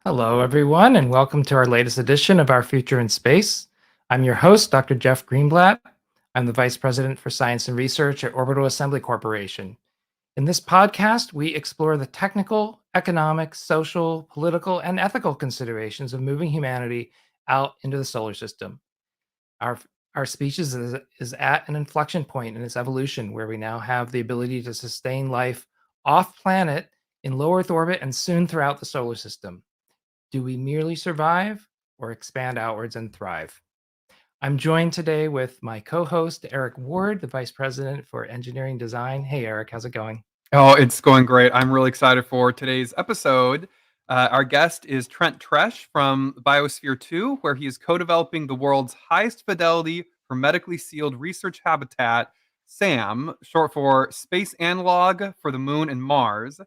Hello, everyone, and welcome to our latest edition of Our Future in Space. I'm your host, Dr. Jeff Greenblatt. I'm the Vice President for Science and Research at Orbital Assembly Corporation. In this podcast, we explore the technical, economic, social, political, and ethical considerations of moving humanity out into the solar system. Our, our species is at an inflection point in its evolution where we now have the ability to sustain life off planet in low Earth orbit and soon throughout the solar system. Do we merely survive or expand outwards and thrive? I'm joined today with my co-host, Eric Ward, the Vice President for Engineering Design. Hey, Eric, how's it going? Oh, it's going great. I'm really excited for today's episode. Our guest is Trent Tresch from Biosphere 2, where he is co-developing the world's highest fidelity, hermetically sealed research habitat, SAM, short for Space Analog for the Moon and Mars.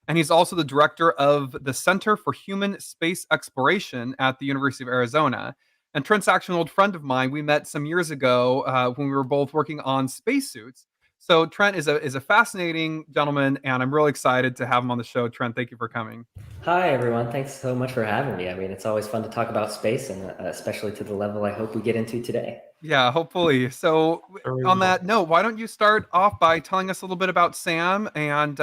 And he's also the director of the Center for Human Space Exploration at the University of Arizona. And Trent's actually an old friend of mine. We met some years ago when we were both working on spacesuits. So Trent is a fascinating gentleman, and I'm really excited to have him on the show. Trent, thank you for coming. Hi, everyone. Thanks so much for having me. I mean, it's always fun to talk about space, and especially to the level I hope we get into today. Yeah, hopefully. So on that note, why don't you start off by telling us a little bit about SAM and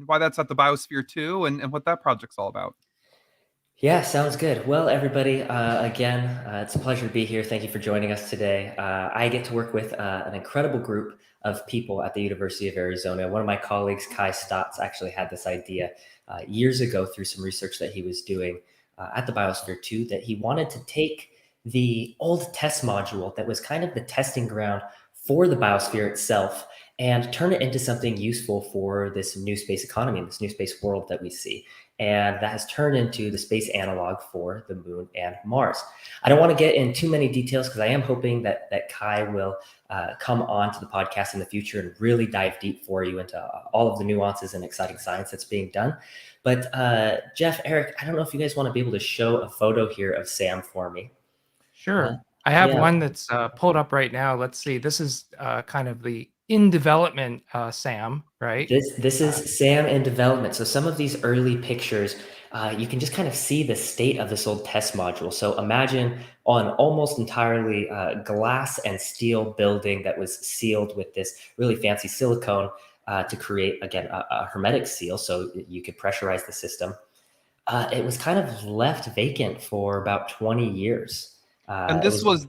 why that's at the Biosphere 2 and what that project's all about? Yeah, sounds good. Well, everybody, again, it's a pleasure to be here. Thank you for joining us today. I get to work with an incredible group of people at the University of Arizona. One of my colleagues, Kai Stotts, actually had this idea years ago through some research that he was doing at the Biosphere 2, that he wanted to take the old test module that was kind of the testing ground for the Biosphere itself and turn it into something useful for this new space economy, this new space world that we see. And that has turned into the space analog for the Moon and Mars. I don't want to get in too many details because I am hoping that Kai will come on to the podcast in the future and really dive deep for you into all of the nuances and exciting science that's being done. But Jeff, Eric, I don't know if you guys want to be able to show a photo here of Sam for me. Sure. I have one that's pulled up right now. Let's see. This is kind of the in development SAM, right? This is SAM in development. So some of these early pictures, you can just kind of see the state of this old test module. So imagine on almost entirely glass and steel building that was sealed with this really fancy silicone to create, again, a hermetic seal so you could pressurize the system. It was kind of left vacant for about 20 years. And this was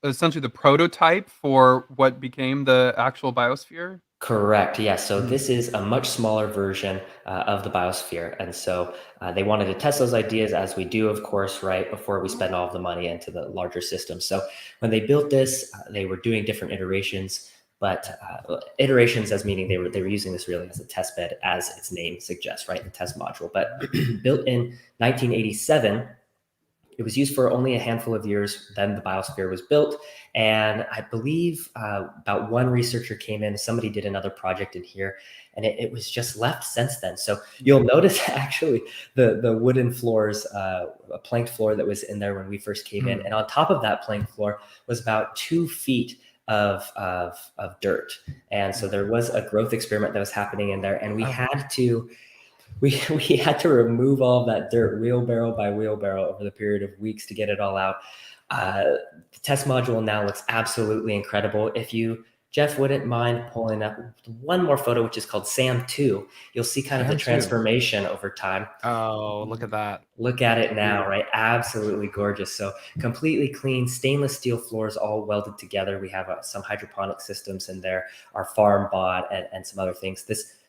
essentially the prototype for what became the actual Biosphere? Correct. Yeah. So this is a much smaller version of the Biosphere. And so they wanted to test those ideas, as we do, of course, right before we spend all of the money into the larger system. So when they built this, they were doing different iterations, but iterations as meaning they were using this really as a test bed, as its name suggests, right? The test module. But built in 1987, it was used for only a handful of years. Then the Biosphere was built. And I believe about one researcher came in, somebody did another project in here, and it was just left since then. So you'll notice actually the wooden floors, a planked floor that was in there when we first came in. And on top of that planked floor was about 2 feet of dirt. And so there was a growth experiment that was happening in there, and we had to we had to remove all of that dirt wheelbarrow by wheelbarrow over the period of weeks to get it all out. The test module now looks absolutely incredible. If you, Jeff, wouldn't mind pulling up one more photo, which is called SAM 2, you'll see kind of the transformation over time. Oh, look at that. Look at it now, right? Absolutely gorgeous. So completely clean stainless steel floors all welded together. We have some hydroponic systems in there, our farm bot, and some other things.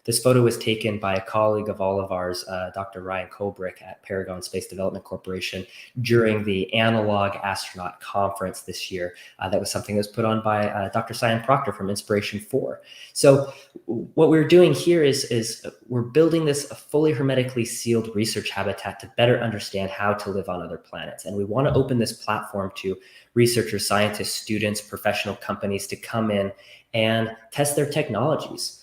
This photo was taken by a colleague of all of ours, Dr. Ryan Kobrick at Paragon Space Development Corporation, during the Analog Astronaut Conference this year. That was something that was put on by Dr. Cyan Proctor from Inspiration 4. So what we're doing here is we're building this a fully hermetically sealed research habitat to better understand how to live on other planets. And we want to open this platform to researchers, scientists, students, professional companies to come in and test their technologies.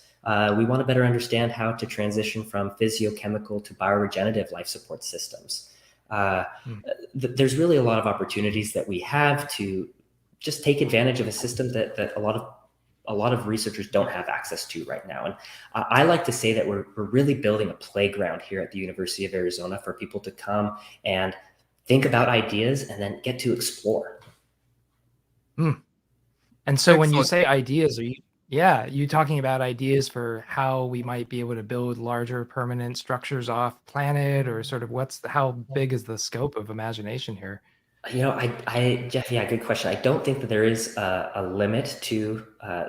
We want to better understand how to transition from physiochemical to bioregenerative life support systems. There's really a lot of opportunities that we have to just take advantage of a system that a lot of researchers don't have access to right now. And I like to say that we're really building a playground here at the University of Arizona for people to come and think about ideas and then get to explore. And so when you Excellent. say ideas, are you talking about ideas for how we might be able to build larger permanent structures off planet, or sort of how big is the scope of imagination here? Jeff, yeah, good question. I don't think that there is a limit to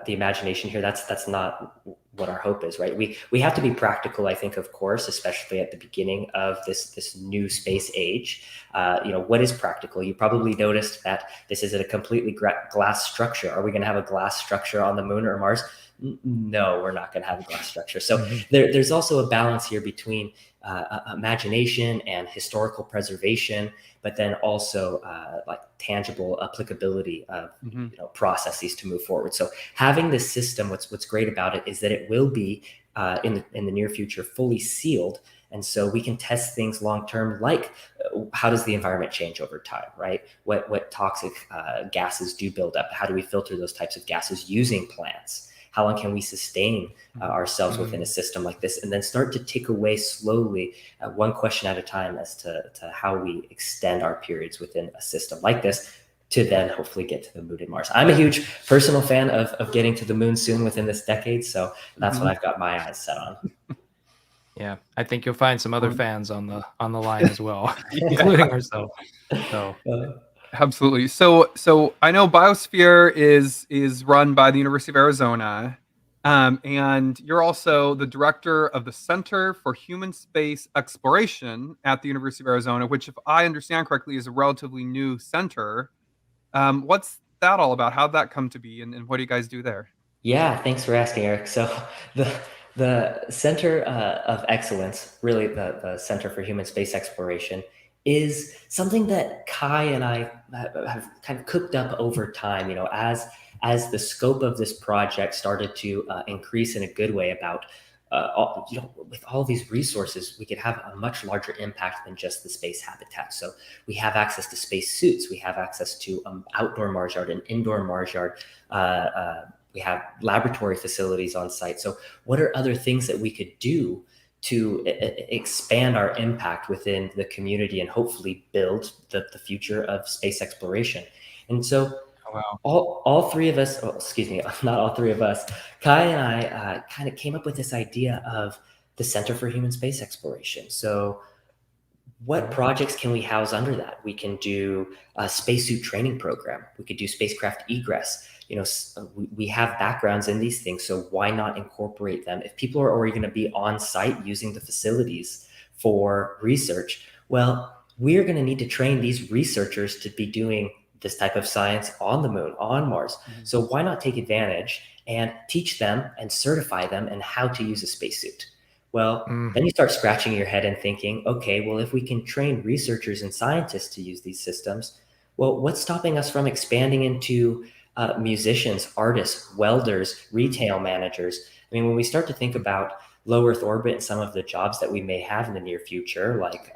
the imagination here. That's not what our hope is, right? We have to be practical, I think, of course, especially at the beginning of this new space age. What is practical? You probably noticed that this is a completely glass structure. Are we going to have a glass structure on the moon or Mars? No, we're not going to have a glass structure. So there's also a balance here between imagination and historical preservation, but then also like tangible applicability of processes to move forward. So having this system, what's great about it is that it will be in the near future fully sealed. And so we can test things long term, like how does the environment change over time, right? What toxic gases do build up? How do we filter those types of gases using plants? How long can we sustain ourselves within a system like this? And then start to tick away slowly, one question at a time, as to how we extend our periods within a system like this to then hopefully get to the moon and Mars. I'm a huge personal fan of getting to the moon soon within this decade. So that's what I've got my eyes set on. Yeah, I think you'll find some other fans on the line as well, including ourselves. So. Absolutely. So I know Biosphere is run by the University of Arizona, and you're also the director of the Center for Human Space Exploration at the University of Arizona, which, if I understand correctly, is a relatively new center. What's that all about? How'd that come to be, and what do you guys do there? Yeah, thanks for asking, Eric. So the Center of Excellence, really the Center for Human Space Exploration, is something that Kai and I have kind of cooked up over time. As the scope of this project started to increase in a good way, about with all these resources, we could have a much larger impact than just the space habitat. So we have access to spacesuits, we have access to outdoor Mars yard and indoor Mars yard. We have laboratory facilities on site. So what are other things that we could do to expand our impact within the community and hopefully build the future of space exploration? And so all three of us, not all three of us, Kai and I kind of came up with this idea of the Center for Human Space Exploration. So what projects can we house under that? We can do a spacesuit training program. We could do spacecraft egress. We have backgrounds in these things, so why not incorporate them? If people are already going to be on site using the facilities for research, well, we're going to need to train these researchers to be doing this type of science on the moon, on Mars. So why not take advantage and teach them and certify them in how to use a spacesuit? Well, then you start scratching your head and thinking, okay, well, if we can train researchers and scientists to use these systems, well, what's stopping us from expanding into musicians, artists, welders, retail managers? I mean, when we start to think about low Earth orbit and some of the jobs that we may have in the near future, like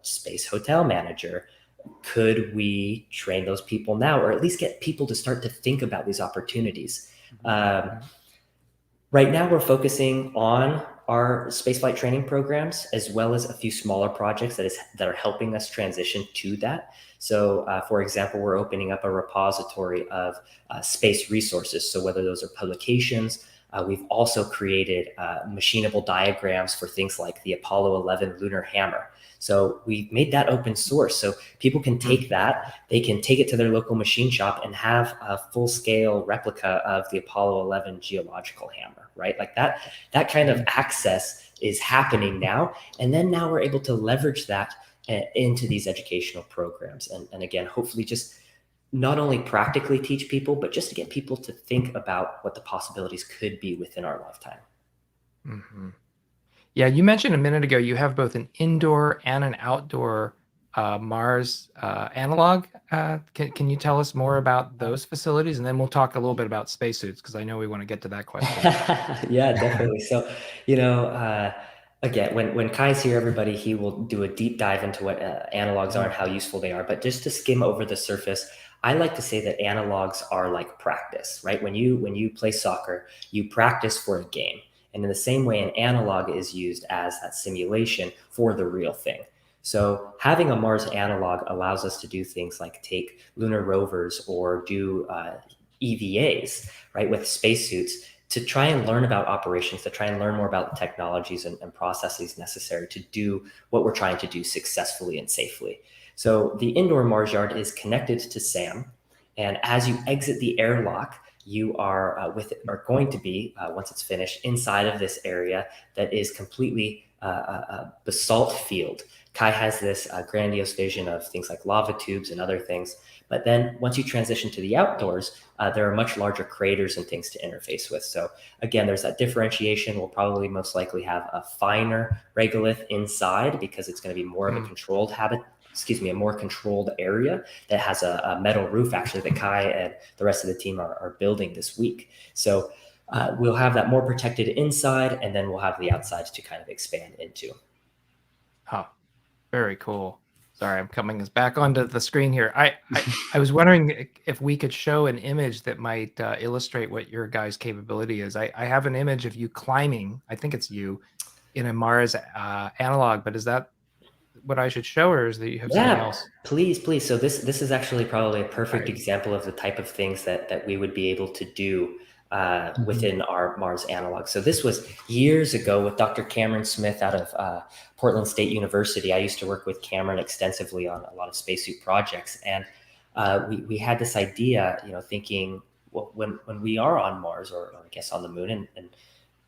space hotel manager, could we train those people now, or at least get people to start to think about these opportunities? Right now, we're focusing on our spaceflight training programs, as well as a few smaller projects that are helping us transition to that. So, for example, we're opening up a repository of space resources. So whether those are publications, We've also created machinable diagrams for things like the Apollo 11 lunar hammer. So we made that open source, so people can take that, they can take it to their local machine shop and have a full-scale replica of the Apollo 11 geological hammer, right? Like that kind of access is happening now. And then now we're able to leverage that into these educational programs. And again, hopefully just not only practically teach people, but just to get people to think about what the possibilities could be within our lifetime. Mm-hmm. Yeah, you mentioned a minute ago you have both an indoor and an outdoor Mars analog. Can you tell us more about those facilities? And then we'll talk a little bit about spacesuits because I know we want to get to that question. Yeah, definitely. So, again, when Kai's here, everybody, he will do a deep dive into what analogs are and how useful they are. But just to skim over the surface, I like to say that analogs are like practice, right? When you play soccer, you practice for a game. And in the same way, an analog is used as that simulation for the real thing. So having a Mars analog allows us to do things like take lunar rovers or do EVAs, right, with spacesuits to try and learn about operations, to try and learn more about the technologies and processes necessary to do what we're trying to do successfully and safely. So the indoor Mars yard is connected to SAM. And as you exit the airlock, you are going to be, once it's finished, inside of this area that is completely a basalt field. Kai has this grandiose vision of things like lava tubes and other things. But then once you transition to the outdoors, there are much larger craters and things to interface with. So again, there's that differentiation. We'll probably most likely have a finer regolith inside because it's going to be more of a controlled a more controlled area that has a metal roof actually that Kai and the rest of the team are building this week. So we'll have that more protected inside, and then we'll have the outsides to kind of expand into. Huh. Very cool. Sorry, I'm coming back onto the screen here. I was wondering if we could show an image that might illustrate what your guys' capability is. I have an image of you climbing. I think it's you in a Mars analog, but is that what I should show, or is that you have something else? Please. So this is actually probably a perfect Right. example of the type of things that we would be able to do within our Mars analog. So this was years ago with Dr. Cameron Smith out of Portland State University. I used to work with Cameron extensively on a lot of spacesuit projects, and we had this idea, thinking, well, when we are on Mars or I guess on the moon, and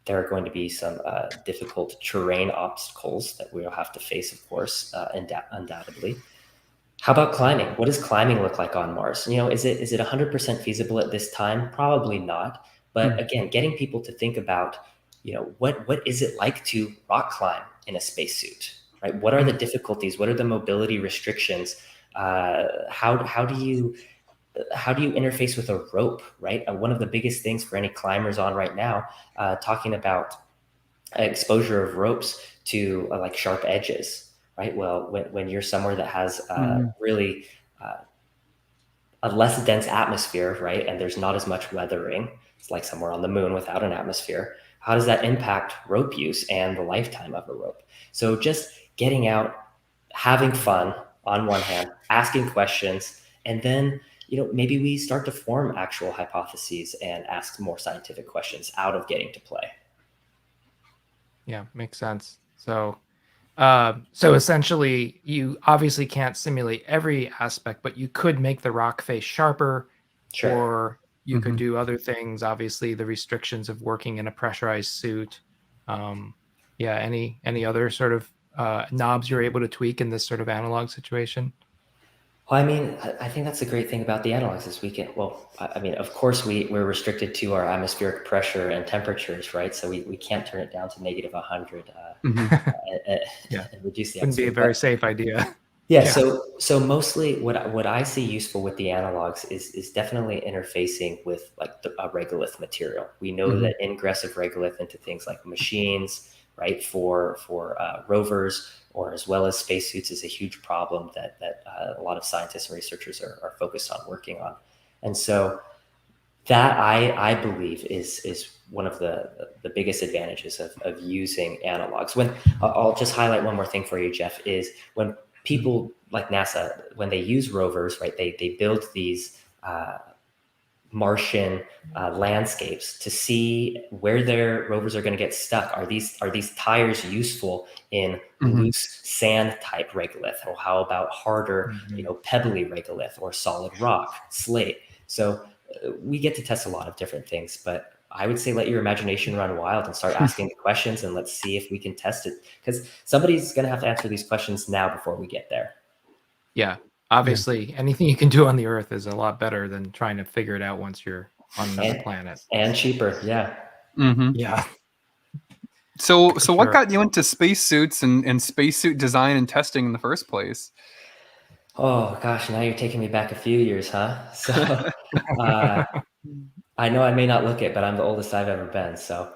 there are going to be some difficult terrain obstacles that we'll have to face, of course, undoubtedly. How about climbing? What does climbing look like on Mars? Is it 100% feasible at this time? Probably not. But again, getting people to think about, what is it like to rock climb in a spacesuit, right? What are the difficulties? What are the mobility restrictions? How do you interface with a rope, right? One of the biggest things for any climbers on right now, talking about exposure of ropes to like sharp edges, right? Well, when you're somewhere that has really a less dense atmosphere, right, and there's not as much weathering, it's like somewhere on the moon without an atmosphere. How does that impact rope use and the lifetime of a rope? So just getting out, having fun on one hand, asking questions, and then maybe we start to form actual hypotheses and ask more scientific questions out of getting to play. Yeah, makes sense. So essentially, you obviously can't simulate every aspect, but you could make the rock face sharper, Sure. or you could do other things. Obviously, the restrictions of working in a pressurized suit. Yeah, any other sort of knobs you're able to tweak in this sort of analog situation? Well, I mean, I think that's the great thing about the analogs is we can, well, I mean, of course we're restricted to our atmospheric pressure and temperatures, right? So we can't turn it down to negative 100 Yeah, and reduce the wouldn't be a atmosphere. very safe idea. Yeah, Yeah. so mostly what I see useful with the analogs is definitely interfacing with like a regolith material. We know that ingress of regolith into things like machines, right, for rovers or as well as spacesuits is a huge problem that a lot of scientists and researchers are focused on working on. And so that I believe is one of the biggest advantages of using analogs. When I'll just highlight one more thing for you, Jeff, is when people like NASA, when they use rovers, right, they build these Martian landscapes to see where their rovers are going to get stuck. Are these tires useful in loose sand type regolith, or how about harder, pebbly regolith, or solid rock, slate? So we get to test a lot of different things, but I would say let your imagination run wild and start asking the questions, and let's see if we can test it, because somebody's going to have to answer these questions now before we get there. Yeah. Obviously, anything you can do on the Earth is a lot better than trying to figure it out once you're on another planet. And cheaper. Yeah. Yeah. So what sure. got you into spacesuits and spacesuit design and testing in the first place? Oh gosh, now you're taking me back a few years, huh? So I know I may not look it, but I'm the oldest I've ever been. So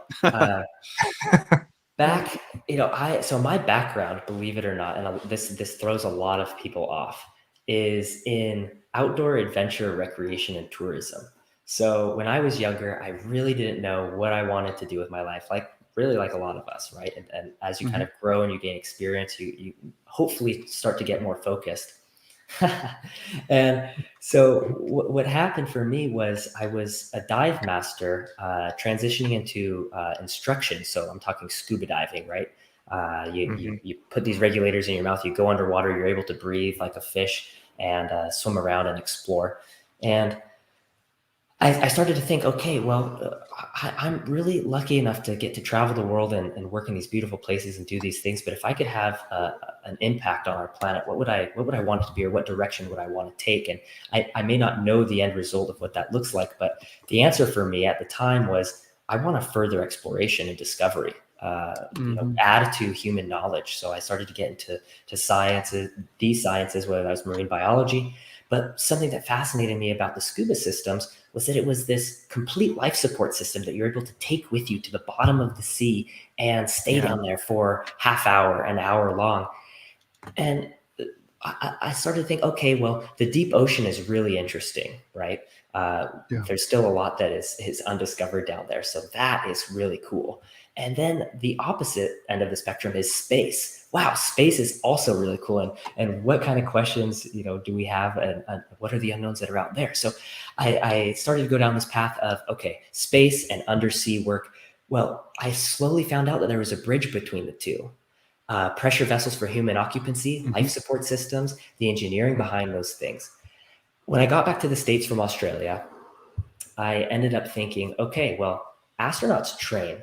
back, so my background, believe it or not, and this throws a lot of people off, is in outdoor adventure, recreation, and tourism. So when I was younger, I really didn't know what I wanted to do with my life, really like a lot of us, right? And as you kind of grow and you gain experience, you hopefully start to get more focused. And so what happened for me was I was a dive master, transitioning into instruction. So I'm talking scuba diving, right? You put these regulators in your mouth, you go underwater, you're able to breathe like a fish and swim around and explore. And I started to think, okay, well, I'm really lucky enough to get to travel the world and work in these beautiful places and do these things. But if I could have an impact on our planet, what would I want it to be, or what direction would I want to take? And I may not know the end result of what that looks like, but the answer for me at the time was I want to further exploration and discovery, add to human knowledge. So I started to get into these sciences, whether that was marine biology. But something that fascinated me about the scuba systems was that it was this complete life support system that you're able to take with you to the bottom of the sea and stay down there for half hour, an hour long. And I started to think, okay, well, the deep ocean is really interesting, right? There's still a lot that is undiscovered down there. So that is really cool. And then the opposite end of the spectrum is space. Wow, space is also really cool. And what kind of questions, do we have, and what are the unknowns that are out there? So I started to go down this path of, okay, space and undersea work. Well, I slowly found out that there was a bridge between the two. Pressure vessels for human occupancy, life support systems, the engineering behind those things. When I got back to the States from Australia, I ended up thinking, okay, well, astronauts train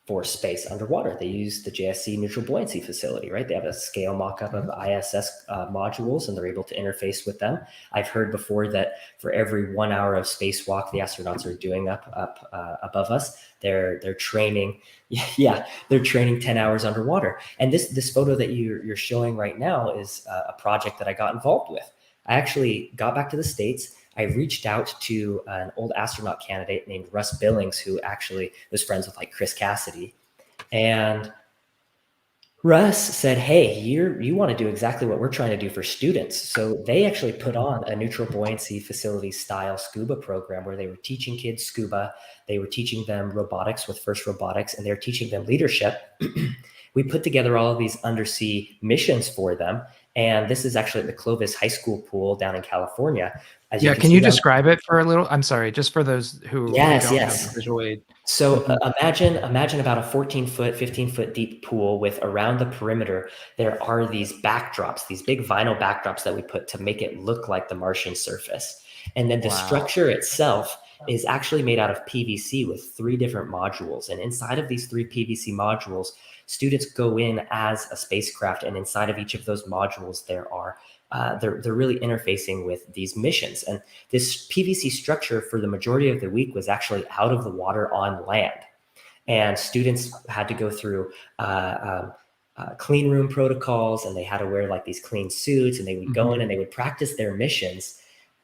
for space underwater. They use the JSC Neutral Buoyancy facility, right? They have a scale mock-up of ISS modules, and they're able to interface with them. I've heard before that for every 1 hour of spacewalk the astronauts are doing up above us, they're training. Yeah, they're training 10 hours underwater. And this photo that you're showing right now is a project that I got involved with. I actually got back to the States. I reached out to an old astronaut candidate named Russ Billings, who actually was friends with Chris Cassidy. And Russ said, hey, you want to do exactly what we're trying to do for students. So they actually put on a neutral buoyancy facility style scuba program where they were teaching kids scuba. They were teaching them robotics with First Robotics, and they're teaching them leadership. We put together all of these undersea missions for them. And this is actually at the Clovis High School pool down in California. Can you describe it for a little? I'm sorry, just for those who don't have the visual aid. So imagine about a 14-foot, 15-foot deep pool with, around the perimeter, there are these backdrops, these big vinyl backdrops that we put to make it look like the Martian surface. And then the structure itself is actually made out of PVC with 3 different modules. And inside of these 3 PVC modules, students go in as a spacecraft, and inside of each of those modules, there are they're really interfacing with these missions. And this PVC structure for the majority of the week was actually out of the water on land. And students had to go through clean room protocols, and they had to wear these clean suits, and they would go in and they would practice their missions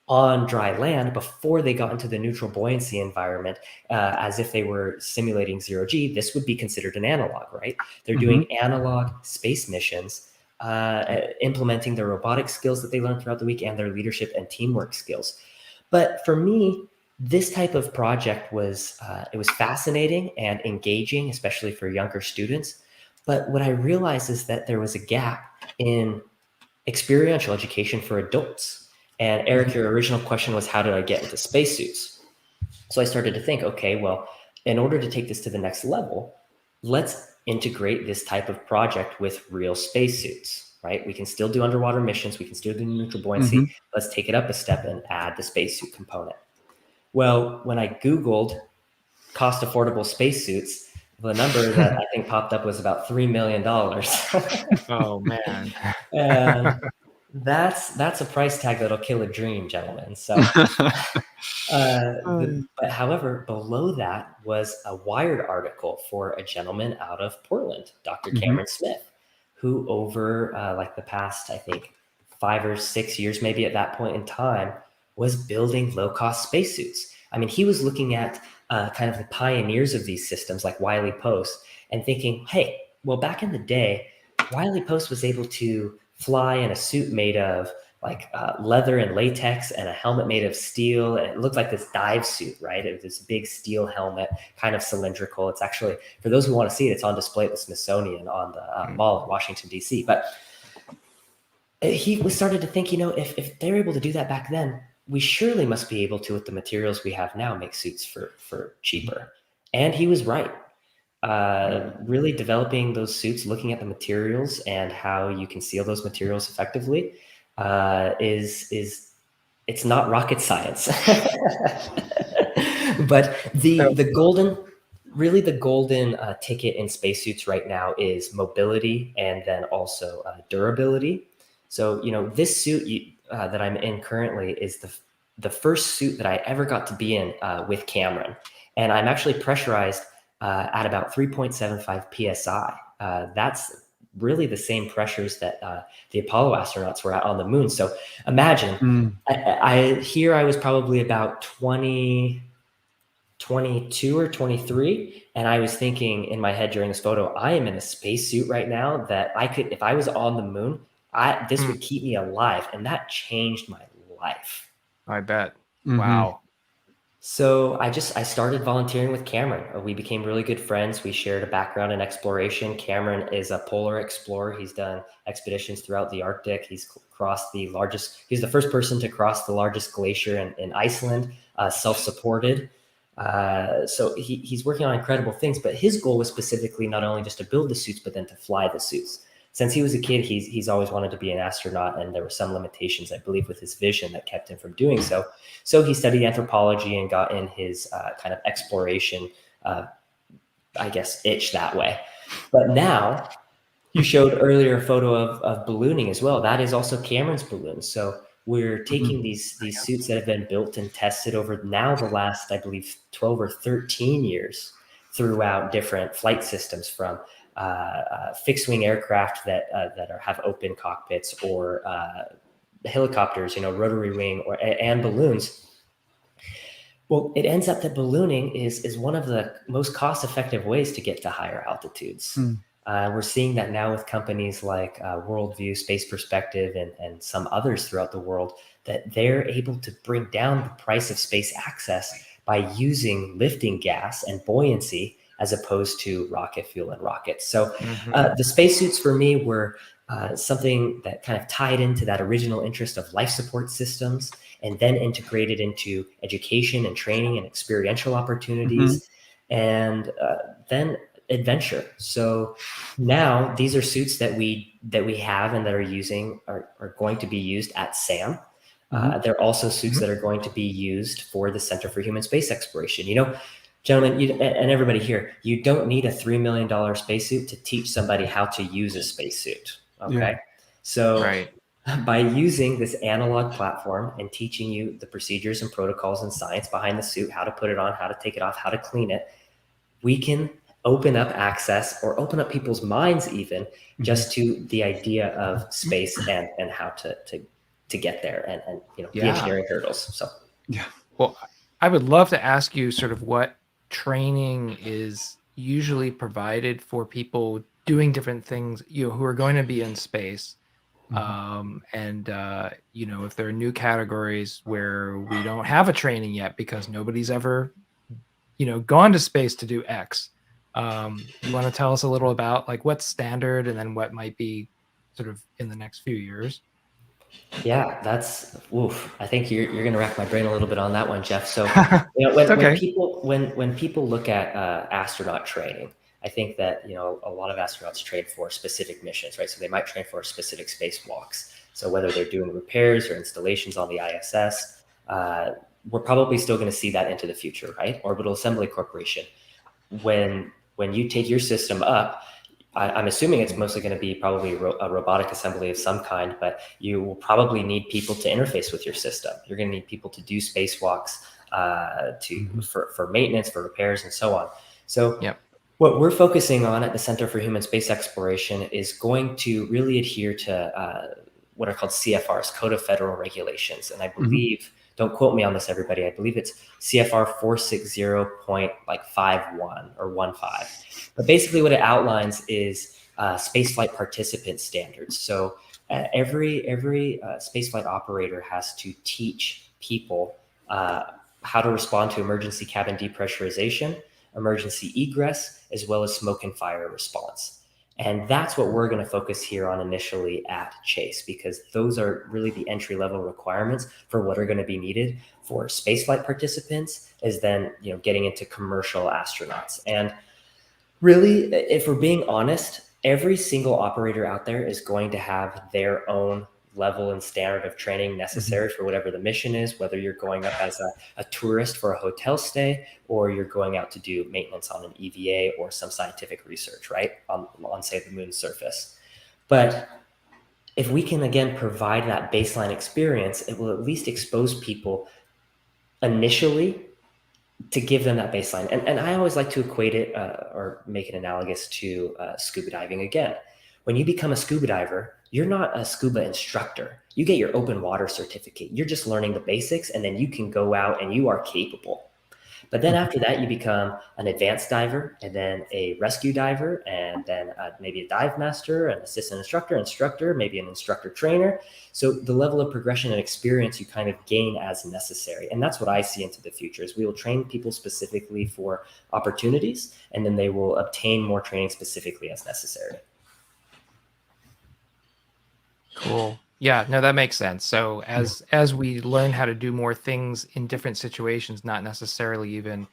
on dry land before they got into the neutral buoyancy environment, as if they were simulating zero-G. This would be considered an analog, right? They're doing analog space missions, implementing their robotic skills that they learned throughout the week and their leadership and teamwork skills. But for me, this type of project was it was fascinating and engaging, especially for younger students. But what I realized is that there was a gap in experiential education for adults. And Eric, your original question was, how did I get into spacesuits? So I started to think, okay, well, in order to take this to the next level, let's integrate this type of project with real spacesuits, right? We can still do underwater missions. We can still do neutral buoyancy. Mhm. Let's take it up a step and add the spacesuit component. Well, when I Googled cost affordable spacesuits, the number that I think popped up was about $3 million. Oh man. And that's a price tag that'll kill a dream, gentlemen. So but however, below that was a Wired article for a gentleman out of Portland, Dr. Mhm. Cameron Smith, who over like the past, I think, 5 or 6 years, maybe at that point in time, was building low-cost spacesuits. I mean, he was looking at kind of the pioneers of these systems like Wiley Post and thinking, hey, well, back in the day, Wiley Post was able to fly in a suit made of like leather and latex and a helmet made of steel. And it looked like this dive suit, right? It was this big steel helmet, kind of cylindrical. It's actually, for those who want to see it, it's on display at the Smithsonian on the mall in Washington, D.C. But he was started to think, if they're able to do that back then, we surely must be able to, with the materials we have now, make suits for cheaper. And he was right. Really developing those suits, looking at the materials and how you can seal those materials effectively is it's not rocket science. But the golden ticket in spacesuits right now is mobility and then also durability. So this suit that I'm in currently is the first suit that I ever got to be in with Cameron, and I'm actually pressurized at about 3.75 psi. That's really the same pressures that the Apollo astronauts were at on the moon. So imagine, Mm. I was probably about 22 or 23, and I was thinking in my head during this photo, I am in a spacesuit right now that I could, if I was on the moon, this would keep me alive, and that changed my life. I bet. Mhm. Wow. So I started volunteering with Cameron. We became really good friends. We shared a background in exploration. Cameron is a polar explorer. He's done expeditions throughout the Arctic. He's the first person to cross the largest glacier in Iceland, self-supported. So he's working on incredible things, but his goal was specifically not only just to build the suits, but then to fly the suits. Since he was a kid, he's always wanted to be an astronaut, and there were some limitations, I believe, with his vision that kept him from doing so. So he studied anthropology and got in his kind of exploration, itch that way. But now, you showed earlier a photo of ballooning as well. That is also Cameron's balloon. So we're taking these suits that have been built and tested over now the last, I believe, 12 or 13 years throughout different flight systems, from fixed wing aircraft that have open cockpits, or helicopters, rotary wing, and balloons. Well, it ends up that ballooning is one of the most cost-effective ways to get to higher altitudes. We're seeing that now with companies like Worldview, Space Perspective, and some others throughout the world, that they're able to bring down the price of space access by using lifting gas and buoyancy as opposed to rocket fuel and rockets. So the spacesuits for me were something that kind of tied into that original interest of life support systems, and then integrated into education and training and experiential opportunities, and then adventure. So now these are suits that we have and that are going to be used at SAM. They're also suits that are going to be used for the Center for Human Space Exploration. Gentlemen, and everybody here, you don't need a $3 million spacesuit to teach somebody how to use a spacesuit. Okay. Yeah. So Right. by using this analog platform and teaching you the procedures and protocols and science behind the suit, how to put it on, how to take it off, how to clean it, we can open up access, or open up people's minds even, just to the idea of space and how to get there, and the engineering hurdles. So Well, I would love to ask you sort of what training is usually provided for people doing different things, who are going to be in space. And if there are new categories where we don't have a training yet because nobody's ever gone to space to do X. You want to tell us a little about like what's standard, and then what might be sort of in the next few years? Yeah, that's oof. I think you're going to rack my brain a little bit on that one, Jeff. So, It's when okay. people when people look at astronaut training, I think that a lot of astronauts train for specific missions, right? So they might train for specific spacewalks. So whether they're doing repairs or installations on the ISS, we're probably still going to see that into the future, right? Orbital Assembly Corporation. When you take your system up, I'm assuming it's mostly going to be probably a robotic assembly of some kind, but you will probably need people to interface with your system. You're going to need people to do spacewalks, for maintenance, for repairs, and so on. So Yep. what we're focusing on at the Center for Human Space Exploration is going to really adhere to what are called CFRs, Code of Federal Regulations. And I believe, don't quote me on this, everybody, I believe it's CFR 460.51 or 15. But basically what it outlines is spaceflight participant standards. So every spaceflight operator has to teach people how to respond to emergency cabin depressurization, emergency egress, as well as smoke and fire response. And that's what we're going to focus here on initially at Chase, because those are really the entry level requirements for what are going to be needed for spaceflight participants, is then getting into commercial astronauts. And really, if we're being honest, every single operator out there is going to have their own level and standard of training necessary for whatever the mission is, whether you're going up as a tourist for a hotel stay, or you're going out to do maintenance on an EVA or some scientific research, right? On say, the moon's surface. But if we can, again, provide that baseline experience, it will at least expose people initially to give them that baseline. And I always like to equate it or make it analogous to scuba diving again. When you become a scuba diver, you're not a scuba instructor. You get your open water certificate. You're just learning the basics, and then you can go out and you are capable. But then after that, you become an advanced diver, and then a rescue diver, and then maybe a dive master, an assistant instructor, maybe an instructor trainer. So the level of progression and experience you kind of gain as necessary. And that's what I see into the future is we will train people specifically for opportunities, and then they will obtain more training specifically as necessary. Cool. Yeah, no, that makes sense. So as we learn how to do more things in different situations, not necessarily even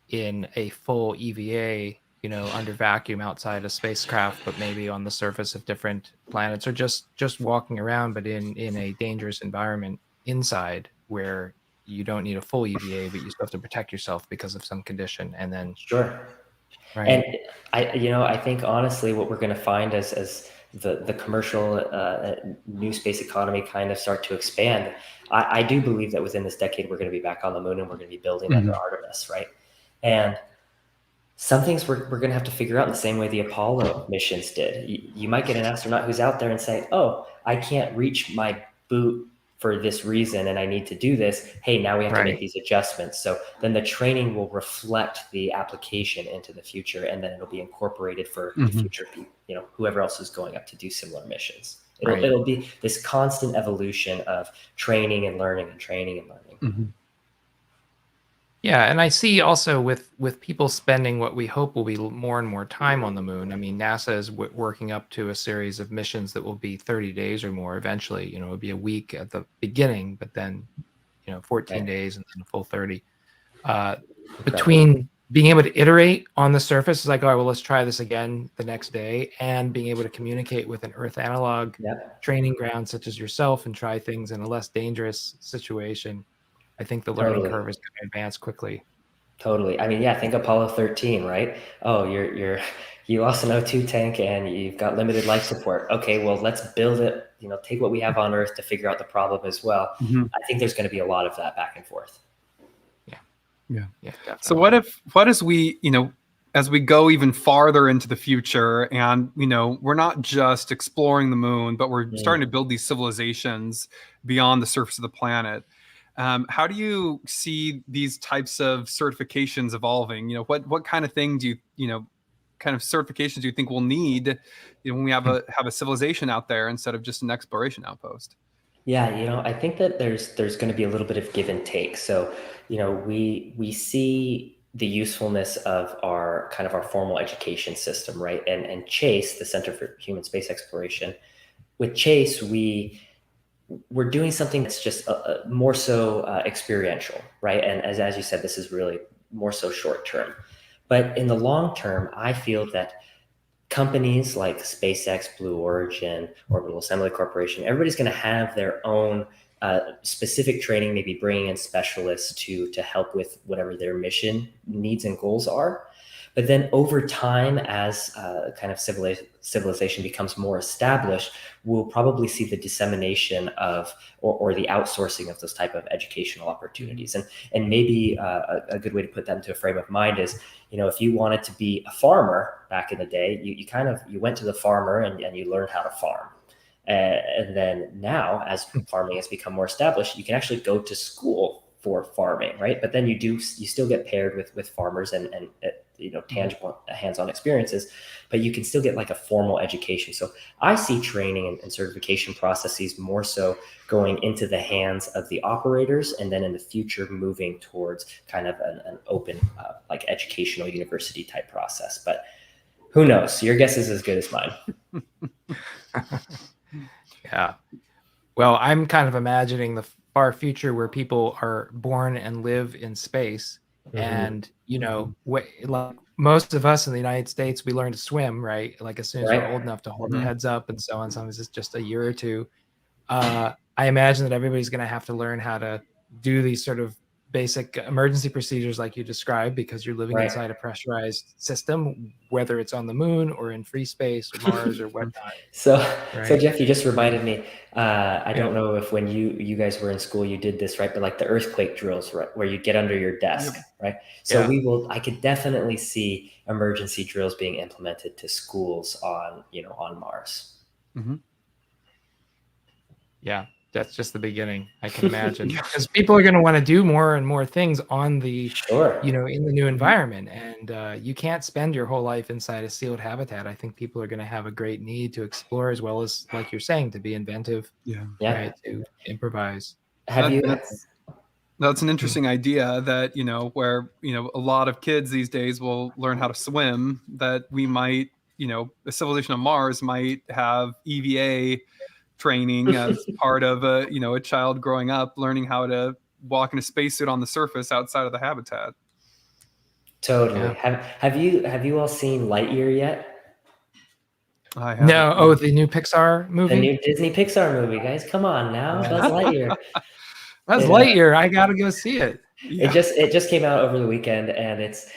in a full EVA, under vacuum outside a spacecraft, but maybe on the surface of different planets, or just walking around, but in a dangerous environment inside where you don't need a full EVA, but you still have to protect yourself because of some condition. And then, Sure. And right. I think honestly, what we're going to find as the commercial new space economy kind of start to expand, I do believe that within this decade, we're going to be back on the moon, and we're going to be building under Artemis, right? And some things we're going to have to figure out in the same way the Apollo missions did. You might get an astronaut who's out there and say, oh, I can't reach my boot for this reason, and I need to do this. Hey, now we have to make these adjustments. So then the training will reflect the application into the future, and then it'll be incorporated for the future people, whoever else is going up to do similar missions. It'll be this constant evolution of training and learning and training and learning. Yeah, and I see also with people spending what we hope will be more and more time on the moon. I mean, NASA is working up to a series of missions that will be 30 days or more eventually. It'll be a week at the beginning, but then 14 days and then a full 30. Between being able to iterate on the surface, it's like, all right, well, let's try this again the next day, and being able to communicate with an Earth analog training ground such as yourself and try things in a less dangerous situation. I think the learning curve is going to advance quickly. Totally. I mean, yeah, think Apollo 13, right? Oh, you lost an O2 tank and you've got limited life support. Okay, well, let's build it, take what we have on Earth to figure out the problem as well. I think there's going to be a lot of that back and forth. Yeah. Definitely. So what as we, as we go even farther into the future, and we're not just exploring the moon, but we're starting to build these civilizations beyond the surface of the planet. How do you see these types of certifications evolving? What kind of thing do you kind of certifications do you think we'll need when we have a civilization out there instead of just an exploration outpost? Yeah, I think that there's going to be a little bit of give and take. So, we see the usefulness of our formal education system, right? And Chase, the Center for Human Space Exploration, with Chase, we we're doing something that's just more so experiential, right? And as you said, this is really more so short term. But in the long term, I feel that companies like SpaceX, Blue Origin, Orbital Assembly Corporation, everybody's going to have their own specific training, maybe bringing in specialists to help with whatever their mission needs and goals are. But then over time, as kind of civilization becomes more established, we'll probably see the dissemination of or the outsourcing of those type of educational opportunities. And maybe a good way to put that into a frame of mind is, if you wanted to be a farmer back in the day, you went to the farmer and you learned how to farm. And then now, as farming has become more established, you can actually go to school for farming, right? But then you still get paired with farmers and tangible hands-on experiences, but you can still get like a formal education. So I see training and certification processes more so going into the hands of the operators, and then in the future moving towards kind of an open like educational university type process. But who knows? Your guess is as good as mine. Yeah. Well, I'm kind of imagining the far future where people are born and live in space. And, like most of us in the United States, we learn to swim, right? Like as soon as we're old enough to hold our heads up and so on. Sometimes it's just a year or two. I imagine that everybody's going to have to learn how to do these sort of basic emergency procedures like you described, because you're living inside a pressurized system, whether it's on the moon or in free space or Mars or whatnot. So Jeff, you just reminded me, I don't know if when you guys were in school, you did this, right? But like the earthquake drills, right? Where you get under your desk, right? So I could definitely see emergency drills being implemented to schools on Mars. Mm-hmm. Yeah, that's just the beginning. I can imagine, because people are going to want to do more and more things on the, in the new environment. And you can't spend your whole life inside a sealed habitat. I think people are going to have a great need to explore, as well as, like you're saying, to be inventive, right? To improvise. That's an interesting idea that, where, a lot of kids these days will learn how to swim, that we might, a civilization on Mars might have EVA training as part of a child growing up, learning how to walk in a spacesuit on the surface outside of the habitat. Totally. Have you all seen Lightyear yet? I haven't. No. Oh, the new Pixar movie? The new Disney Pixar movie, guys. Come on now. Buzz Lightyear. Buzz Lightyear. I got to go see it. Yeah. It just came out over the weekend, and it's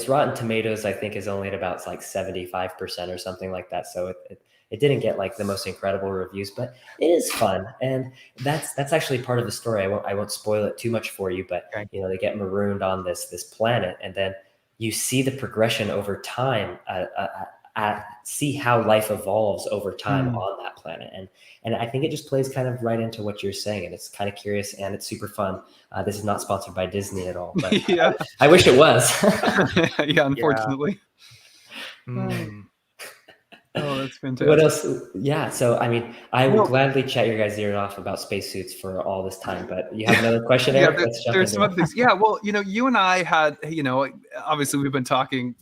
Rotten Tomatoes, I think, is only at about like 75% or something like that. So it didn't get like the most incredible reviews, but it is fun. And that's actually part of the story. I won't spoil it too much for you, but they get marooned on this planet, and then you see the progression over time, see how life evolves over time on that planet. And I think it just plays kind of right into what you're saying. And it's kind of curious and it's super fun. This is not sponsored by Disney at all, but I wish it was. Yeah, unfortunately. Oh, that's fantastic. What else? Yeah. So, I mean, I would gladly chat your guys' ear off about spacesuits for all this time, but you have another question, Eric? There's some other things. Yeah. Well, you and I had, obviously we've been talking,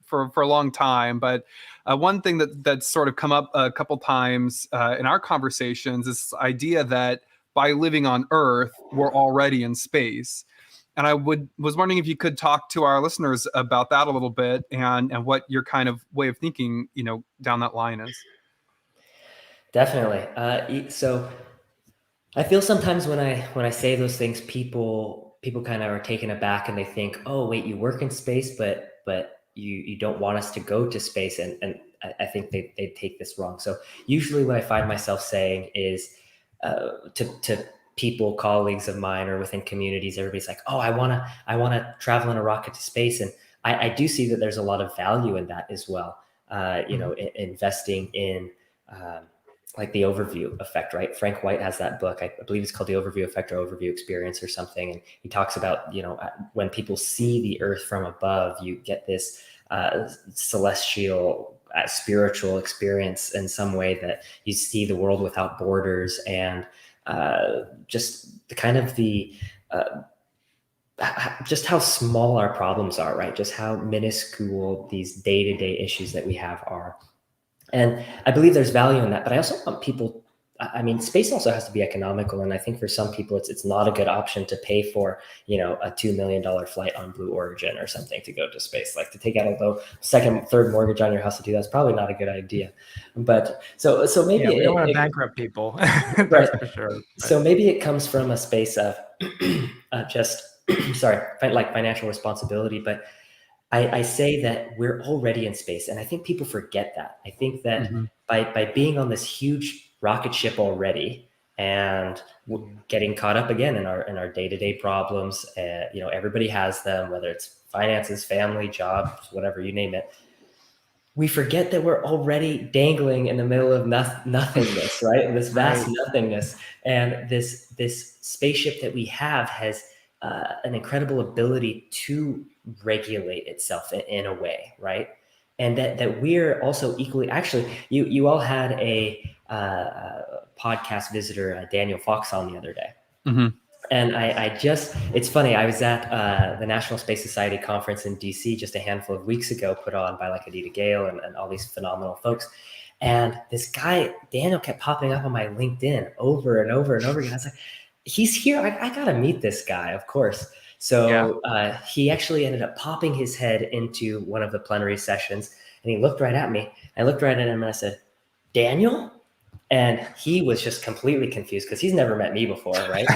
for a long time, but one thing that's sort of come up a couple times in our conversations is this idea that by living on Earth, we're already in space. And I was wondering if you could talk to our listeners about that a little bit, and what your kind of way of thinking, down that line is. Definitely. So I feel sometimes when I say those things, people kind of are taken aback and they think, oh, wait, you work in space, but you don't want us to go to space. And I think they take this wrong. So usually what I find myself saying is to people, colleagues of mine, or within communities, everybody's like, oh, I want to travel in a rocket to space. And I do see that there's a lot of value in that as well. Investing in like the overview effect, right? Frank White has that book. I believe it's called The Overview Effect or Overview Experience or something. And he talks about, when people see the Earth from above, you get this celestial, spiritual experience in some way, that you see the world without borders, and just the kind of just how small our problems are, right? Just how minuscule these day-to-day issues that we have are. And I believe there's value in that, but I also want people I mean, space also has to be economical, and I think for some people, it's not a good option to pay for, you know, a $2 million flight on Blue Origin or something to go to space. Like to take out a low second, third mortgage on your house to do that's probably not a good idea. But so maybe Yeah, we don't want to bankrupt people. right. That's for sure. So maybe it comes from a space of just sorry, like financial responsibility, but I say that we're already in space, and I think people forget that. I think that by being on this huge rocket ship already and getting caught up again in our day-to-day problems, you know, everybody has them, whether it's finances, family, jobs, whatever, you name it. We forget that we're already dangling in the middle of nothingness, right? This vast nothingness, and this spaceship that we have has an incredible ability to regulate itself in a way, right? And that we're also equally. Actually, you all had a podcast visitor, Daniel Fox, on the other day. And it's funny, I was at the National Space Society conference in DC just a handful of weeks ago, put on by like Adita Gale and all these phenomenal folks. And this guy, Daniel, kept popping up on my LinkedIn over and over and over again. I was like, he's here. I got to meet this guy, of course. So he actually ended up popping his head into one of the plenary sessions, and he looked right at me. I looked right at him and I said, Daniel? And he was just completely confused because he's never met me before, right?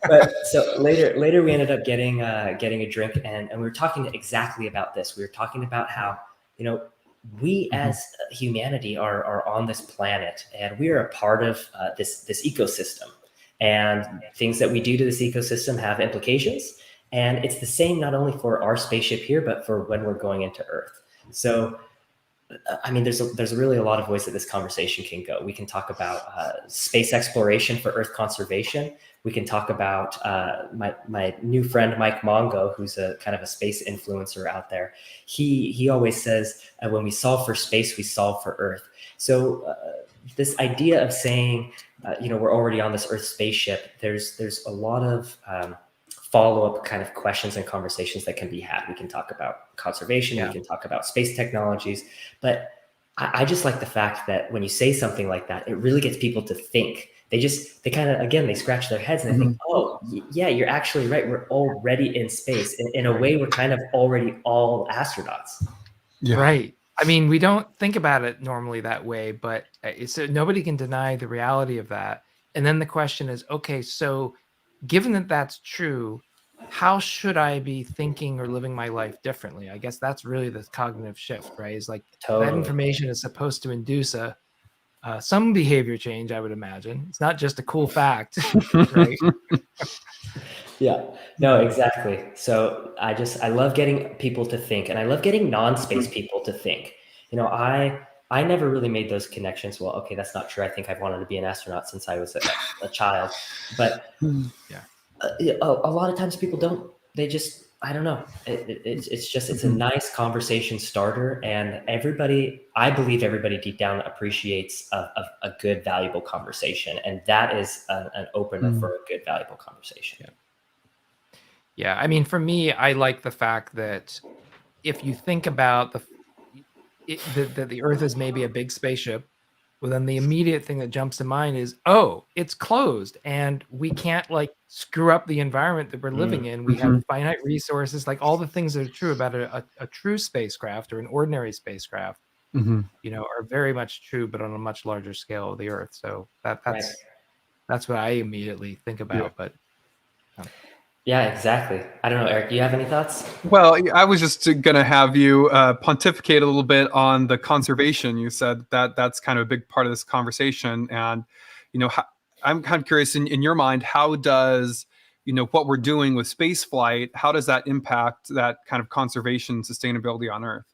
But so later we ended up getting a drink, and we were talking exactly about this. We were talking about how, you know, we as humanity are on this planet, and we are a part of this ecosystem, and things that we do to this ecosystem have implications. And it's the same not only for our spaceship here, but for when we're going into Earth. So I mean, there's really a lot of ways that this conversation can go. We can talk about space exploration for Earth conservation. We can talk about my new friend Mike Mongo, who's a kind of a space influencer out there. He always says, when we solve for space, we solve for Earth. So this idea of saying, you know, we're already on this Earth spaceship. There's a lot of follow-up kind of questions and conversations that can be had. We can talk about conservation, we can talk about space technologies, but I just like the fact that when you say something like that, it really gets people to think. They kind of, again, they scratch their heads and they think, oh, yeah, you're actually right. We're already in space. In a way, we're kind of already all astronauts. Yeah. Right. I mean, we don't think about it normally that way, but nobody can deny the reality of that. And then the question is, okay, so given that that's true, how should I be thinking or living my life differently? I guess that's really the cognitive shift, right? Is like that information is supposed to induce some behavior change, I would imagine. It's not just a cool fact, right? Yeah, no, exactly. So I love getting people to think, and I love getting non-space people to think. You know, I never really made those connections. Well, okay, that's not true. I think I've wanted to be an astronaut since I was a child, but a lot of times people don't. They just, I don't know. It's a nice conversation starter, and I believe everybody deep down appreciates a good, valuable conversation, and that is an opener for a good, valuable conversation. Yeah, I mean, for me, I like the fact that if you think about that the Earth is maybe a big spaceship, well, then the immediate thing that jumps to mind is, oh, it's closed, and we can't like screw up the environment that we're living in. We have finite resources, like all the things that are true about a true spacecraft or an ordinary spacecraft, you know, are very much true, but on a much larger scale of the Earth. So that's what I immediately think about. But yeah, exactly. I don't know, Eric, do you have any thoughts? Well, I was just going to have you pontificate a little bit on the conservation. You said that that's kind of a big part of this conversation. And, you know, I'm kind of curious in your mind, how does, you know, what we're doing with space flight, how does that impact that kind of conservation sustainability on Earth?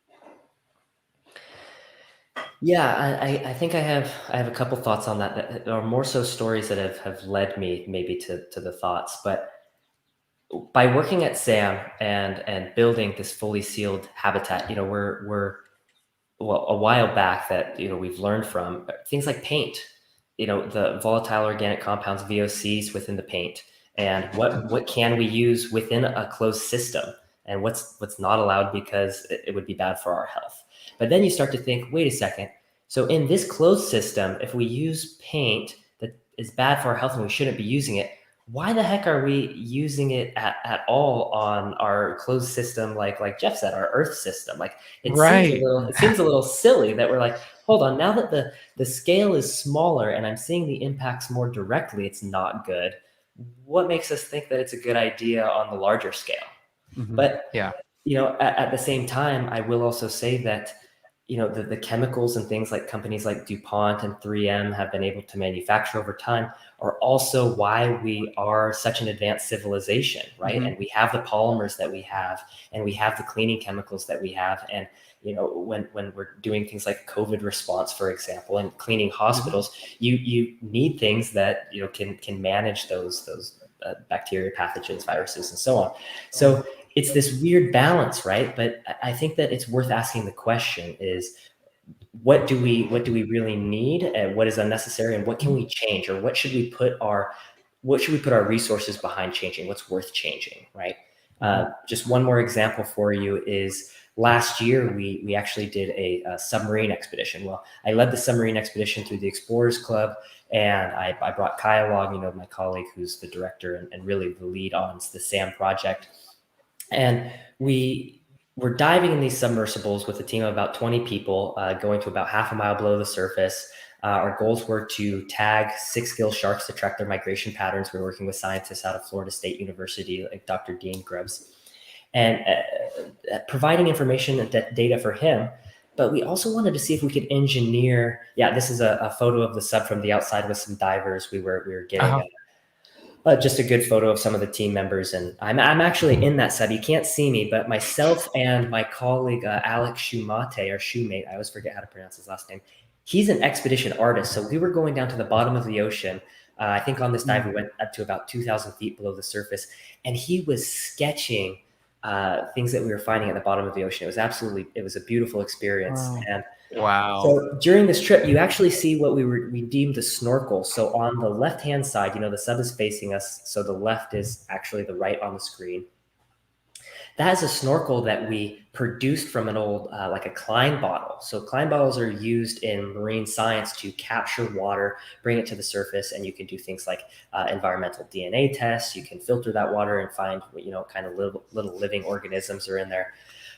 Yeah, I think I have a couple thoughts on that are more so stories that have led me maybe to the thoughts. But by working at SAM and building this fully sealed habitat, you know, we're a while back that, you know, we've learned from things like paint, you know, the volatile organic compounds, VOCs within the paint, and what can we use within a closed system, and what's not allowed because it would be bad for our health. But then you start to think, wait a second. So in this closed system, if we use paint is bad for our health and we shouldn't be using it, why the heck are we using it at all on our closed system? Like Jeff said, our Earth system. Like it seems Right. it seems a little silly that we're like, hold on, now that the scale is smaller and I'm seeing the impacts more directly, it's not good. What makes us think that it's a good idea on the larger scale? Mhm. But Yeah. at the same time, I will also say that the chemicals and things like companies like DuPont and 3M have been able to manufacture over time are also why we are such an advanced civilization, right? Mhm. And we have the polymers that we have, and we have the cleaning chemicals that we have. And when we're doing things like COVID response, for example, and cleaning hospitals, you need things that can manage those bacteria, pathogens, viruses, and so on. So it's this weird balance, right? But I think that it's worth asking the question is, what do we really need, and what is unnecessary, and what can we change, or what should we put our resources behind changing? What's worth changing, right? Just one more example for you is last year we actually did a submarine expedition. Well, I led the submarine expedition through the Explorers Club, and I brought Kai along, my colleague who's the director and really the lead on the SAM project. And we were diving in these submersibles with a team of about 20 people, going to about half a mile below the surface. Our goals were to tag 6-gill sharks to track their migration patterns. We were working with scientists out of Florida State University, like Dr. Dean Grubbs, and providing information and data for him. But we also wanted to see if we could engineer. Yeah, this is a photo of the sub from the outside with some divers. We were getting just a good photo of some of the team members. And I'm actually in that sub. You can't see me, but myself and my colleague, Alex Shumate, or Shumate, I always forget how to pronounce his last name. He's an expedition artist. So we were going down to the bottom of the ocean. I think on this dive, we went up to about 2,000 feet below the surface. And he was sketching things that we were finding at the bottom of the ocean. It was a beautiful experience. Wow. And Wow. so during this trip, you actually see what we deemed a snorkel. So on the left-hand side, the sub is facing us. So the left is actually the right on the screen. That is a snorkel that we produced from an old, like a Klein bottle. So Klein bottles are used in marine science to capture water, bring it to the surface, and you can do things like environmental DNA tests. You can filter that water and find, kind of little living organisms are in there.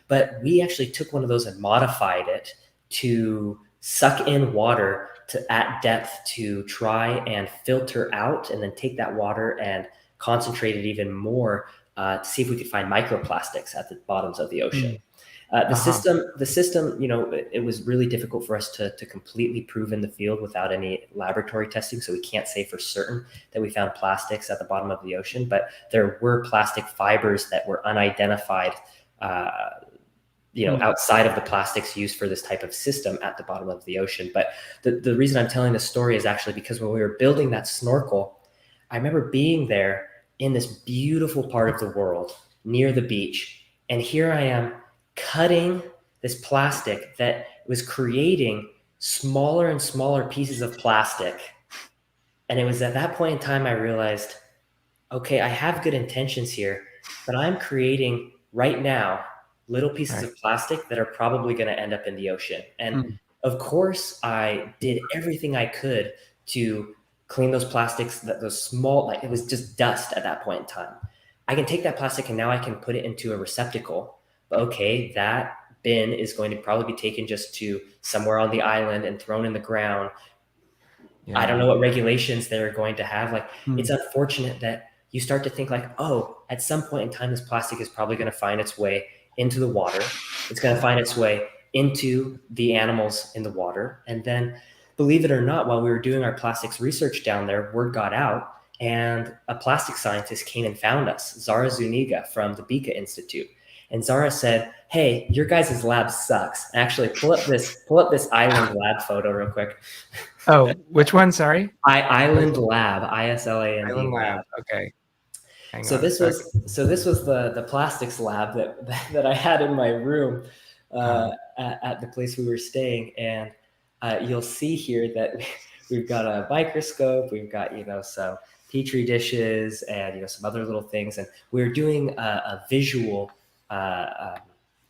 But we actually took one of those and modified it to suck in water at depth to try and filter out, and then take that water and concentrate it even more to see if we could find microplastics at the bottoms of the ocean. The system, it was really difficult for us to completely prove in the field without any laboratory testing. So we can't say for certain that we found plastics at the bottom of the ocean, but there were plastic fibers that were unidentified, outside of the plastics used for this type of system at the bottom of the ocean. But the reason I'm telling this story is actually because when we were building that snorkel, I remember being there in this beautiful part of the world near the beach. And here I am cutting this plastic that was creating smaller and smaller pieces of plastic. And it was at that point in time I realized, okay, I have good intentions here, but I'm creating right now little pieces of plastic that are probably going to end up in the ocean. And of course, I did everything I could to clean those plastics, those small, like it was just dust at that point in time. I can take that plastic and now I can put it into a receptacle. But okay, that bin is going to probably be taken just to somewhere on the island and thrown in the ground. I don't know what regulations they're going to have. Like, it's unfortunate that you start to think like, oh, at some point in time, this plastic is probably going to find its way into the water. It's going to find its way into the animals in the water. And then, believe it or not, while we were doing our plastics research down there, word got out and a plastic scientist came and found us, Zara Zuniga from the Bika Institute. And Zara said, hey, your guys' lab sucks. Actually, pull up this island lab photo real quick. Oh, which one? Sorry. Island Lab, ISLAND Island Lab. Lab. Okay. So this was the plastics lab that I had in my room at the place we were staying, and you'll see here that we've got a microscope, we've got some petri dishes, and some other little things, and we're doing a visual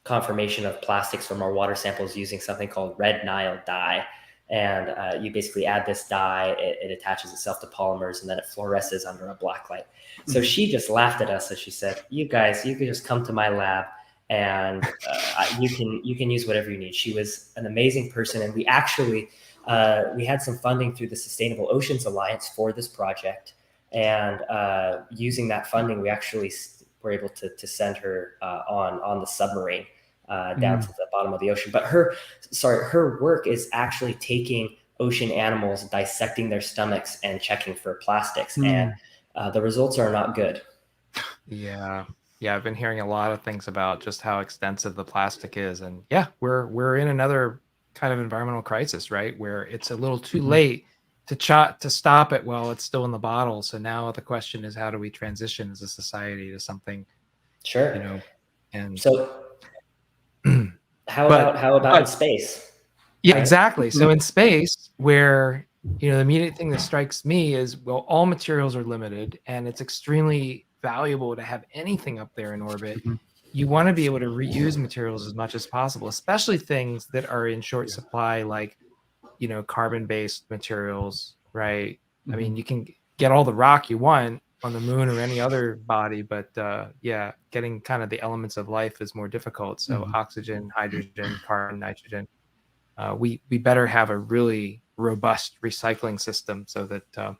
confirmation of plastics from our water samples using something called red Nile dye. And you basically add this dye, it attaches itself to polymers, and then it fluoresces under a black light. So she just laughed at us, and she said, "You guys, you can just come to my lab, and you can use whatever you need." She was an amazing person, and we actually we had some funding through the Sustainable Oceans Alliance for this project, and using that funding, we actually were able to send her on the submarine down to the bottom of the ocean. But her work is actually taking ocean animals, dissecting their stomachs, and checking for plastics, and the results are not good. Yeah. I've been hearing a lot of things about just how extensive the plastic is, and yeah, we're in another kind of environmental crisis, right? Where it's a little too late to stop it while it's still in the bottle. So now the question is, how do we transition as a society to something, Sure. And so how about in space? Yeah, Right? exactly. So in space, where the immediate thing that strikes me is, well, all materials are limited, and it's extremely valuable to have anything up there in orbit. You want to be able to reuse materials as much as possible, especially things that are in short supply, like carbon-based materials, right? I mean, you can get all the rock you want on the moon or any other body, but yeah, getting kind of the elements of life is more difficult. So oxygen, hydrogen, carbon, nitrogen. We better have a really robust recycling system so that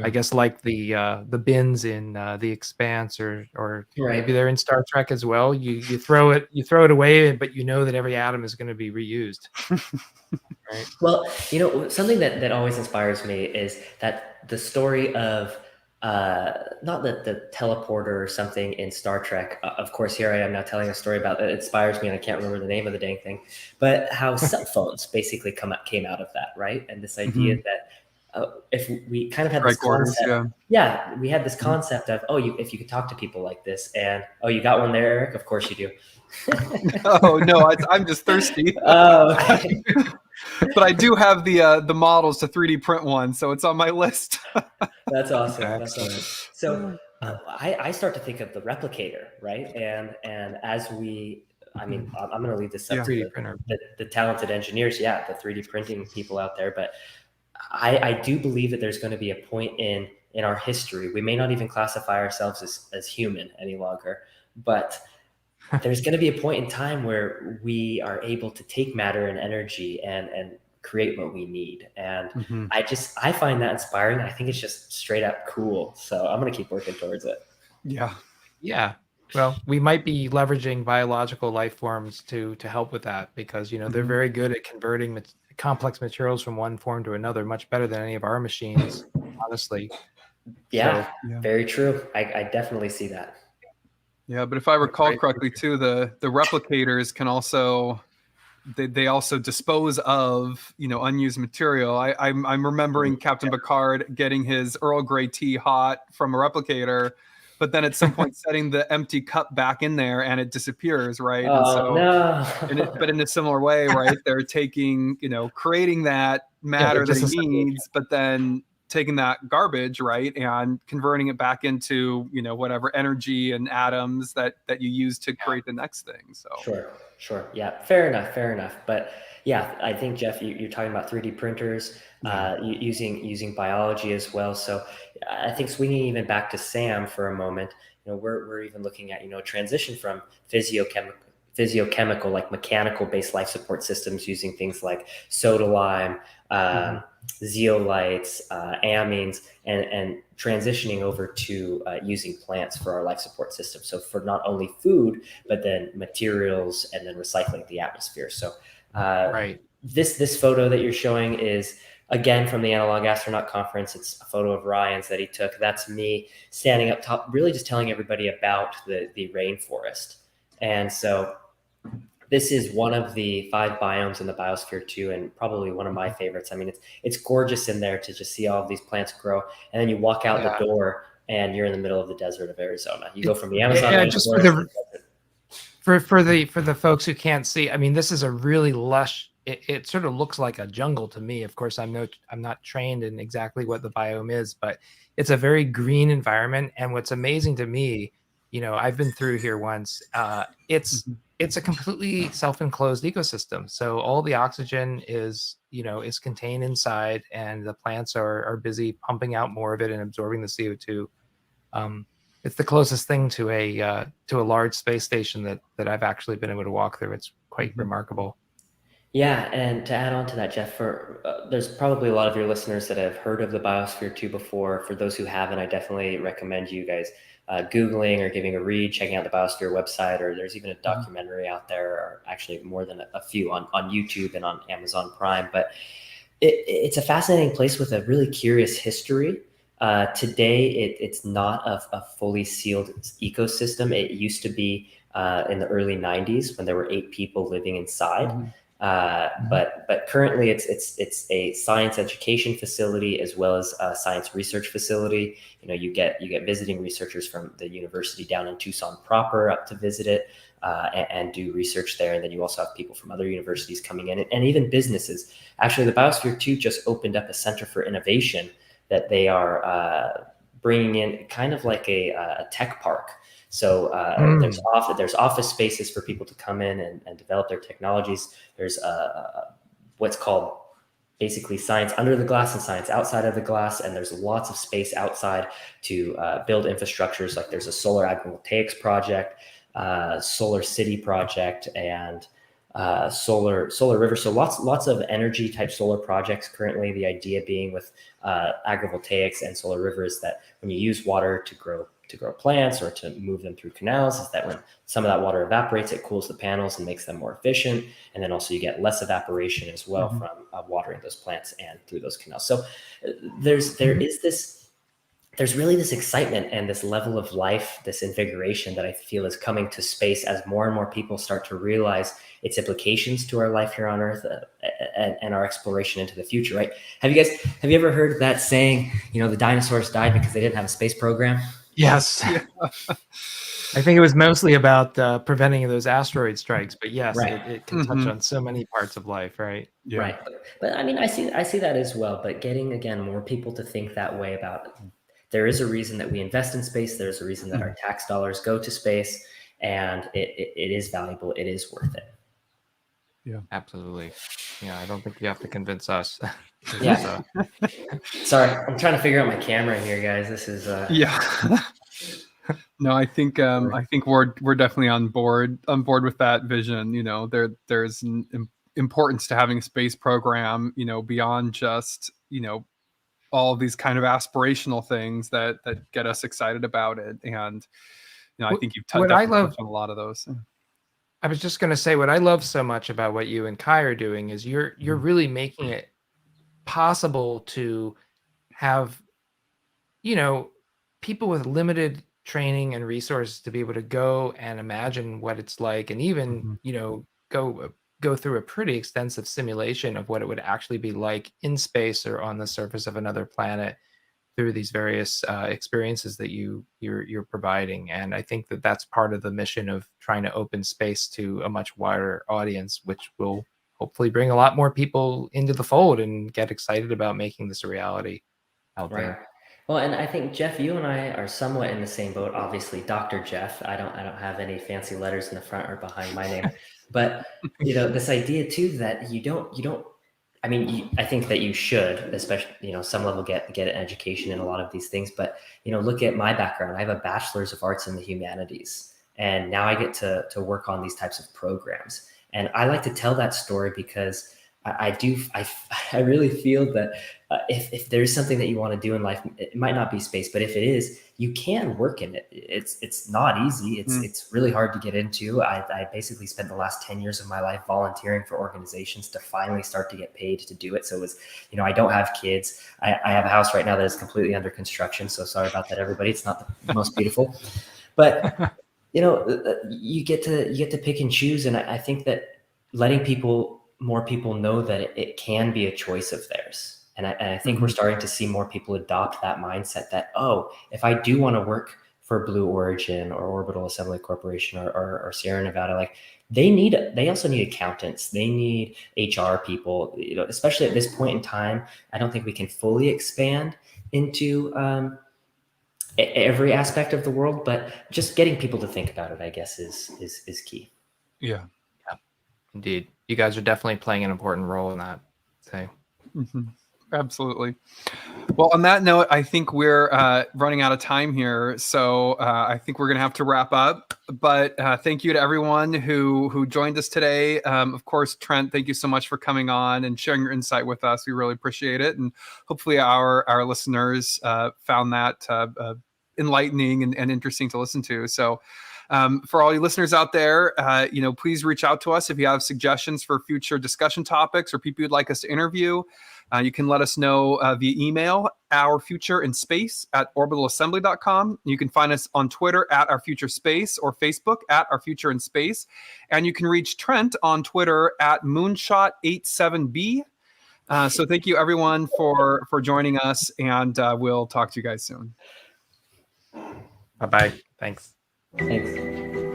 I guess like the bins in The Expanse, or maybe they're in Star Trek as well. You throw it away, but you know that every atom is going to be reused. Right. Well, something that always inspires me is that the story of not the teleporter or something in Star Trek. Of course, here I am now telling a story about that inspires me, and I can't remember the name of the dang thing. But how cell phones basically came out of that, right? And this idea that if we kind of had this concept, we had this concept of, if you could talk to people like this, and you got one there, Eric? Of course you do. Oh no, I'm just thirsty. Oh, okay. But I do have the models to 3D print one, so it's on my list. That's awesome. That's awesome. So I start to think of the replicator, right? And as I'm going to leave this up to the talented engineers, the 3D printing people out there. But I do believe that there's going to be a point in our history. We may not even classify ourselves as human any longer, but there's going to be a point in time where we are able to take matter and energy and create what we need. And I find that inspiring. I think it's just straight up cool. So I'm going to keep working towards it. Yeah. Well, we might be leveraging biological life forms to help with that, because they're very good at converting complex materials from one form to another, much better than any of our machines, honestly. Very true. I definitely see that. Yeah, but if I recall correctly too, the replicators can also they also dispose of unused material. I'm remembering Captain Picard getting his Earl Grey tea hot from a replicator, but then at some point setting the empty cup back in there and it disappears, right? But in a similar way, right? They're taking creating that matter that he needs, but then taking that garbage, right, and converting it back into whatever energy and atoms that you use to create the next thing. So sure, yeah, fair enough. But yeah, I think, Jeff, you're talking about 3D printers, using biology as well. So I think swinging even back to Sam for a moment, we're even looking at transition from physiochemical, like mechanical based life support systems, using things like soda lime, zeolites, amines, and transitioning over to using plants for our life support system. So for not only food, but then materials, and then recycling the atmosphere. So this photo that you're showing is, again, from the Analog Astronaut Conference. It's a photo of Ryan's that he took. That's me standing up top, really just telling everybody about the rainforest. And so this is one of the 5 biomes in the Biosphere 2, and probably one of my favorites. I mean, it's gorgeous in there to just see all of these plants grow. And then you walk out the door and you're in the middle of the desert of Arizona. You go from the Amazon rainforest. For the folks who can't see, I mean, this is a really lush. It sort of looks like a jungle to me. Of course, I'm not trained in exactly what the biome is, but it's a very green environment. And what's amazing to me, I've been through here once. It's it's a completely self-enclosed ecosystem. So all the oxygen is, is contained inside, and the plants are busy pumping out more of it and absorbing the CO2. Um, it's the closest thing to a large space station that I've actually been able to walk through. It's quite remarkable. Yeah, and to add on to that, Jeff, there's probably a lot of your listeners that have heard of the Biosphere 2 before. For those who haven't, I definitely recommend you guys Googling or giving a read, checking out the Biosphere website, or there's even a documentary out there, or actually more than a few on YouTube and on Amazon Prime. But it's a fascinating place with a really curious history. Today, it's not a fully sealed ecosystem. It used to be in the early 90s when there were 8 people living inside. But currently it's a science education facility as well as a science research facility. You get visiting researchers from the university down in Tucson proper up to visit it and do research there. And then you also have people from other universities coming in, and even businesses. Actually, the Biosphere 2 just opened up a center for innovation that they are bringing in, kind of like a tech park. So there's office spaces for people to come in and develop their technologies. There's what's called basically science under the glass and science outside of the glass. And there's lots of space outside to build infrastructures. Like there's a solar agrivoltaics project, solar city project, and solar river. So lots of energy type solar projects currently. The idea being with agrivoltaics and solar river is that when you use water to grow plants or to move them through canals, is that when some of that water evaporates, it cools the panels and makes them more efficient. And then also you get less evaporation as well from watering those plants and through those canals. So there's really this excitement and this level of life, this invigoration that I feel is coming to space as more and more people start to realize its implications to our life here on Earth and our exploration into the future, right? Have you ever heard that saying, the dinosaurs died because they didn't have a space program? Yes. I think it was mostly about preventing those asteroid strikes, but yes, right. it can touch on so many parts of life, right? Yeah. Right. But I mean, I see that as well, but getting, again, more people to think that way about there is a reason that we invest in space. There's a reason that our tax dollars go to space, and it is valuable. It is worth it. Yeah, absolutely. Yeah, I don't think you have to convince us. Yeah. Sorry, I'm trying to figure out my camera here, guys. This is yeah. No, I think we're definitely on board with that vision. There's an importance to having a space program. Beyond just all of these kind of aspirational things that get us excited about it. And I think you've touched on a lot of those. I was just going to say, what I love so much about what you and Kai are doing is you're really making it possible to have, people with limited training and resources to be able to go and imagine what it's like, and even, go through a pretty extensive simulation of what it would actually be like in space or on the surface of another planet through these various experiences that you're providing. And I think that that's part of the mission of trying to open space to a much wider audience, which will hopefully bring a lot more people into the fold and get excited about making this a reality out there. Well, and I think, Jeff, you and I are somewhat in the same boat. Obviously, Dr. Jeff. I don't have any fancy letters in the front or behind my name, but this idea too that you don't. I mean, I think that you should, especially some level, get an education in a lot of these things. But look at my background. I have a bachelor's of arts in the humanities, and now I get to work on these types of programs. And I like to tell that story because I really feel that if there's something that you want to do in life, it might not be space, but if it is, you can work in it. It's not easy. It's really hard to get into. I basically spent the last 10 years of my life volunteering for organizations to finally start to get paid to do it. So it was, I don't have kids. I have a house right now that is completely under construction. So sorry about that, everybody. It's not the most beautiful, but you get to pick and choose. And I think that letting more people know that it can be a choice of theirs. And I think we're starting to see more people adopt that mindset that, if I do want to work for Blue Origin or Orbital Assembly Corporation or Sierra Nevada, like they also need accountants. They need HR people, especially at this point in time. I don't think we can fully expand into every aspect of the world, but just getting people to think about it, I guess, is key. Yeah. Indeed. You guys are definitely playing an important role in that. So. Absolutely. Well, on that note, I think we're running out of time here, so I think we're going to have to wrap up. But thank you to everyone who joined us today. Of course, Trent, thank you so much for coming on and sharing your insight with us. We really appreciate it, and hopefully our listeners found that enlightening and interesting to listen to. So. For all you listeners out there, please reach out to us if you have suggestions for future discussion topics or people you'd like us to interview. You can let us know via email, ourfutureinspace@orbitalassembly.com. You can find us on Twitter @ourfuturespace or Facebook @ourfutureinspace. And you can reach Trent on Twitter @moonshot87b. So thank you, everyone, for joining us, and we'll talk to you guys soon. Bye-bye. Thanks. Thanks.